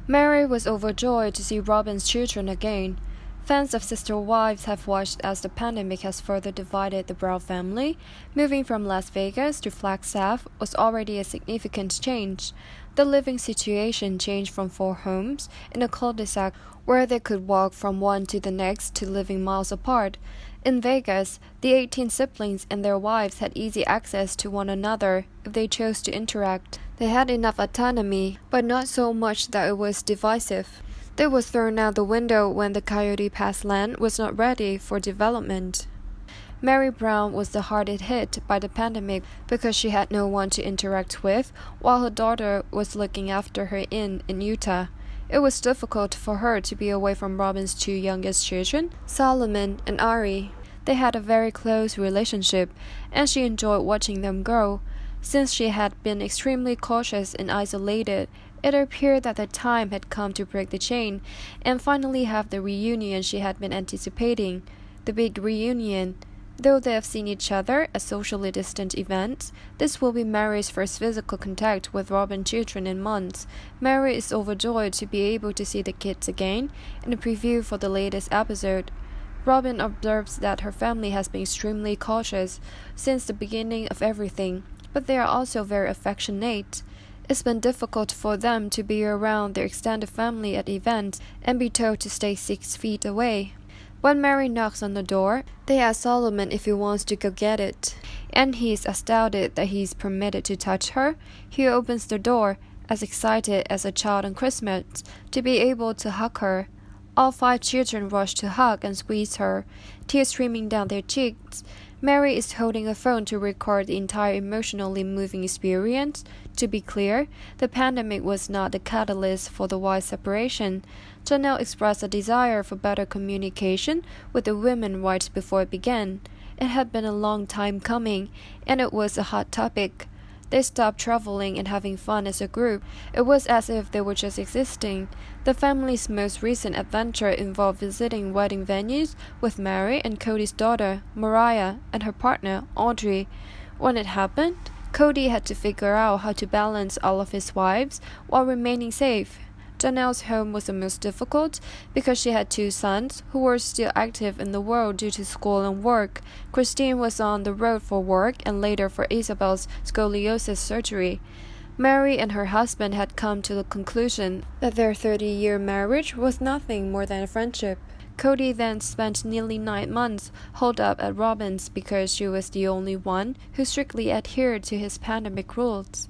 Meri was overjoyed to see Robyn's children again. Fans of Sister Wives have watched as the pandemic has further divided the Brown family. Moving from Las Vegas to Flagstaff was already a significant change. The living situation changed from 4 homes in a cul-de-sac where they could walk from one to the next to living miles apart. In Vegas, the 18 siblings and their wives had easy access to one another if they chose to interact. They had enough autonomy, but not so much that it was divisive. They was thrown out the window when the Coyote Pass land was not ready for development. Meri Brown was the hardest hit by the pandemic because she had no one to interact with while her daughter was looking after her in Utah. It was difficult for her to be away from Robyn's 2 youngest children, Solomon and Ari. They had a very close relationship, and she enjoyed watching them grow. Since she had been extremely cautious and isolated, it appeared that the time had come to break the chain and finally have the reunion she had been anticipating. The big reunion. Though they have seen each other at socially distant events, this will be Meri's first physical contact with Robyn's children in months. Meri is overjoyed to be able to see the kids again in a preview for the latest episode. Robyn observes that her family has been extremely cautious since the beginning of everything, but they are also very affectionate. It's been difficult for them to be around their extended family at events and be told to stay 6 feet away. When Meri knocks on the door, they ask Solomon if he wants to go get it, and he is astounded that he is permitted to touch her. He opens the door, as excited as a child on Christmas, to be able to hug her. All 5 children rush to hug and squeeze her, tears streaming down their cheeks. Meri is holding a phone to record the entire emotionally moving experience. To be clear, the pandemic was not the catalyst for the wide separation. Janelle expressed a desire for better communication with the women right before it began. It had been a long time coming, and it was a hot topic. They stopped traveling and having fun as a group. It was as if they were just existing. The family's most recent adventure involved visiting wedding venues with Meri and Cody's daughter, Mariah, and her partner, Audrey. When it happened, Cody had to figure out how to balance all of his wives while remaining safe. Janelle's home was the most difficult because she had 2 sons who were still active in the world due to school and work. Christine was on the road for work and later for Isabel's scoliosis surgery. Meri and her husband had come to the conclusion that their 30-year marriage was nothing more than a friendship. Cody then spent nearly 9 months holed up at Robyn's because she was the only one who strictly adhered to his pandemic rules.